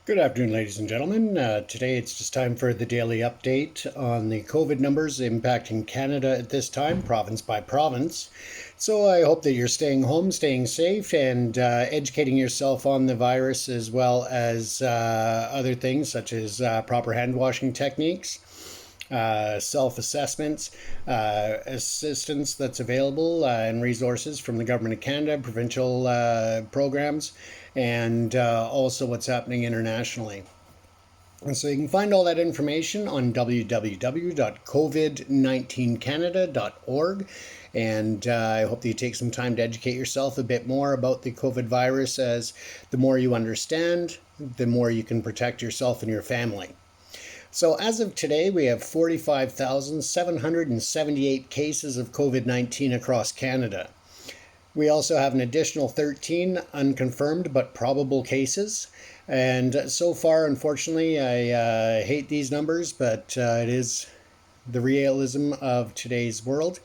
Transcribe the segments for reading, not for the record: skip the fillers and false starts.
Good afternoon, ladies and gentlemen. Today it's just time for the daily update on the COVID numbers impacting Canada at this time, province by province. So I hope that you're staying home, staying safe, and educating yourself on the virus as well as other things such as proper hand washing techniques. Self-assessments, assistance that's available, and resources from the Government of Canada, provincial programs, and also what's happening internationally. And so you can find all that information on www.covid19canada.org. And I hope that you take some time to educate yourself a bit more about the COVID virus, as the more you understand, the more you can protect yourself and your family. So as of today, we have 45,778 cases of COVID-19 across Canada. We also have an additional 13 unconfirmed but probable cases. And so far, unfortunately, I hate these numbers, but it is the realism of today's world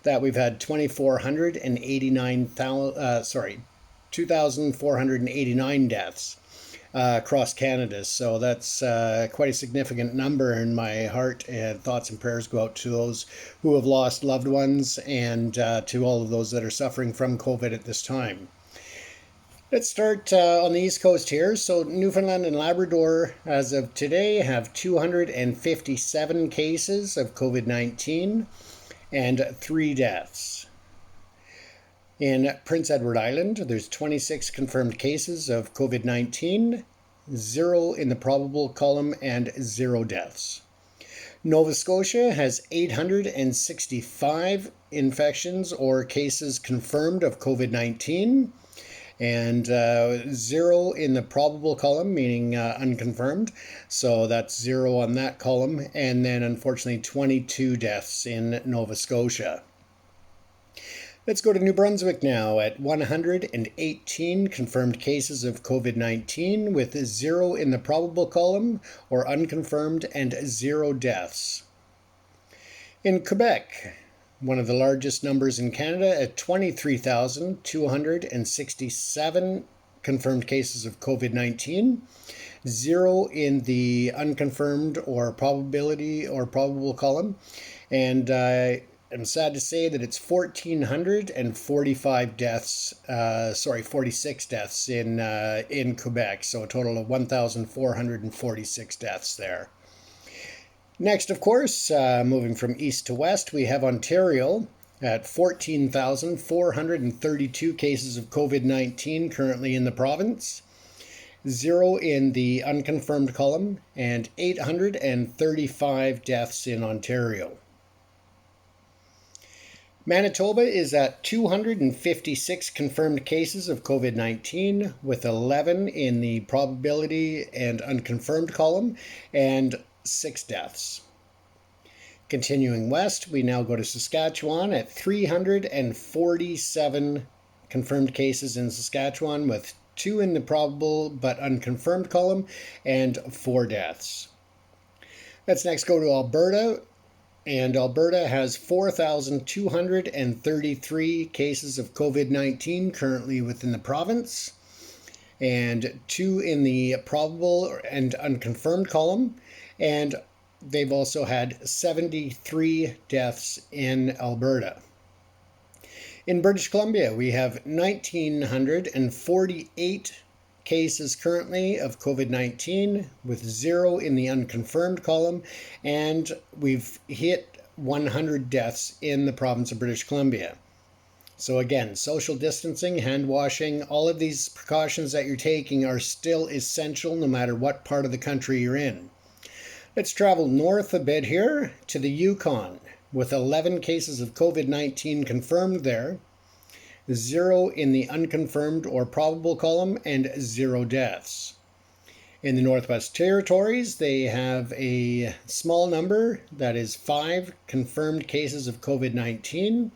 that we've had 2,489 deaths across Canada. So that's quite a significant number, and my heart and thoughts and prayers go out to those who have lost loved ones and to all of those that are suffering from COVID at this time. Let's start on the East Coast here. So Newfoundland and Labrador, as of today, have 257 cases of COVID-19 and 3 deaths. In Prince Edward Island, there's 26 confirmed cases of COVID-19, 0 in the probable column, and 0 deaths. Nova Scotia has 865 infections or cases confirmed of COVID-19, and 0 in the probable column, meaning unconfirmed. So that's 0 on that column. And then, unfortunately, 22 deaths in Nova Scotia. Let's go to New Brunswick now at 118 confirmed cases of COVID-19 with 0 in the probable column or unconfirmed and 0 deaths. In Quebec, one of the largest numbers in Canada at 23,267 confirmed cases of COVID-19, 0 in the unconfirmed or probability or probable column, and I'm sad to say that it's 1,445 deaths, 46 deaths in Quebec, so a total of 1,446 deaths there. Next, of course, moving from east to west, we have Ontario at 14,432 cases of COVID-19 currently in the province, 0 in the unconfirmed column, and 835 deaths in Ontario. Manitoba is at 256 confirmed cases of COVID-19 with 11 in the probability and unconfirmed column and 6 deaths. Continuing west, we now go to Saskatchewan at 347 confirmed cases in Saskatchewan with 2 in the probable but unconfirmed column and 4 deaths. Let's next go to Alberta. And Alberta has 4,233 cases of COVID-19 currently within the province, and 2 in the probable and unconfirmed column. And they've also had 73 deaths in Alberta. In British Columbia, we have 1,948 cases currently of COVID-19 with 0 in the unconfirmed column, and we've hit 100 deaths in the province of British Columbia. So again, social distancing, hand washing, all of these precautions that you're taking are still essential no matter what part of the country you're in. Let's travel north a bit here to the Yukon with 11 cases of COVID-19 confirmed there, 0 in the unconfirmed or probable column, and 0 deaths. In the Northwest Territories, they have a small number, that is 5 confirmed cases of COVID-19,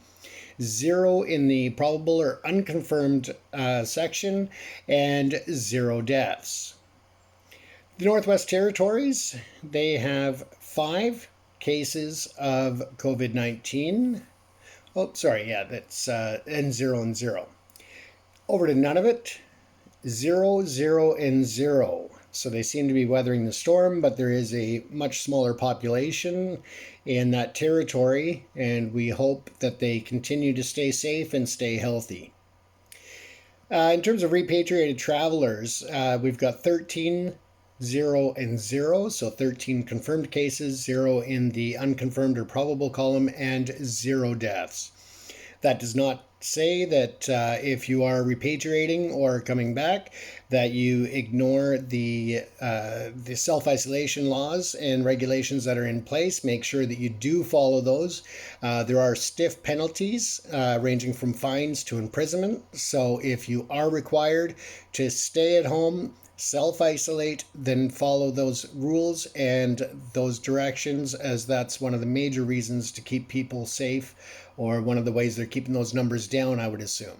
0 in the probable or unconfirmed section, and 0 deaths. The Northwest Territories, they have 5 cases of COVID-19. Oh, sorry, yeah, that's and 0 and 0. Over to Nunavut, 0, 0, and 0. So they seem to be weathering the storm, but there is a much smaller population in that territory, and we hope that they continue to stay safe and stay healthy. In terms of repatriated travelers, we've got 13, 0, and 0. So 13 confirmed cases, 0 in the unconfirmed or probable column, and 0 deaths. That does not say that if you are repatriating or coming back, that you ignore the self-isolation laws and regulations that are in place. Make sure that you do follow those. There are stiff penalties ranging from fines to imprisonment. So if you are required to stay at home, self-isolate, then follow those rules and those directions, as that's one of the major reasons to keep people safe, or one of the ways they're keeping those numbers down, I would assume.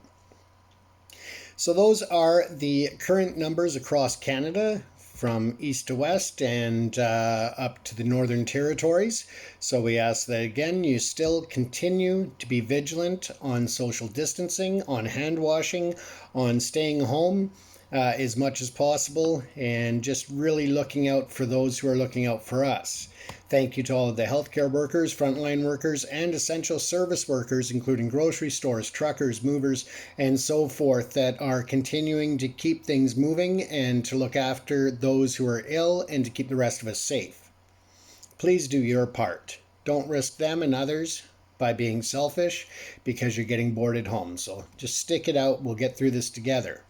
So those are the current numbers across Canada, from east to west and up to the Northern Territories. So we ask that, again, you still continue to be vigilant on social distancing, on hand washing, on staying home as much as possible, and just really looking out for those who are looking out for us. Thank you to all of the healthcare workers, frontline workers, and essential service workers, including grocery stores, truckers, movers, and so forth, that are continuing to keep things moving and to look after those who are ill and to keep the rest of us safe. Please do your part. Don't risk them and others by being selfish because you're getting bored at home. So just stick it out. We'll get through this together.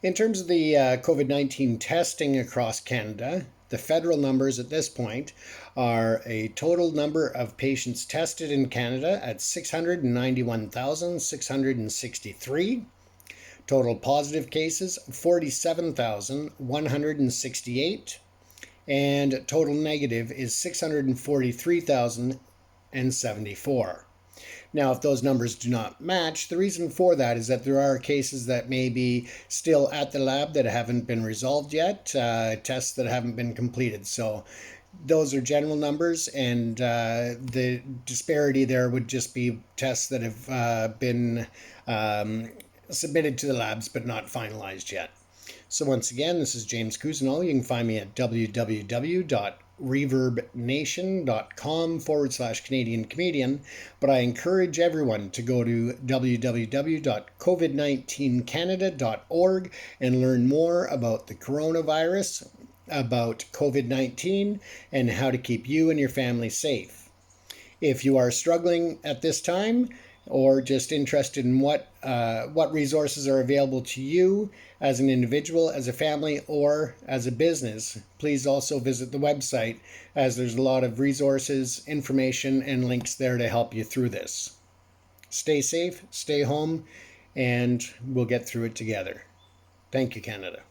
In terms of the COVID-19 testing across Canada, the federal numbers at this point are a total number of patients tested in Canada at 691,663. Total positive cases, 47,168. And total negative is 643,074. Now, if those numbers do not match, the reason for that is that there are cases that may be still at the lab that haven't been resolved yet, tests that haven't been completed. So those are general numbers, and the disparity there would just be tests that have been submitted to the labs but not finalized yet. So once again, this is James Cousineau. You can find me at www.reverbnation.com/Canadian Comedian. But I encourage everyone to go to www.covid19canada.org and learn more about the coronavirus, about COVID-19, and how to keep you and your family safe. If you are struggling at this time, or just interested in what resources are available to you as an individual, as a family, or as a business, please also visit the website, as there's a lot of resources, information, and links there to help you through this. Stay safe, stay home, and we'll get through it together. Thank you, Canada.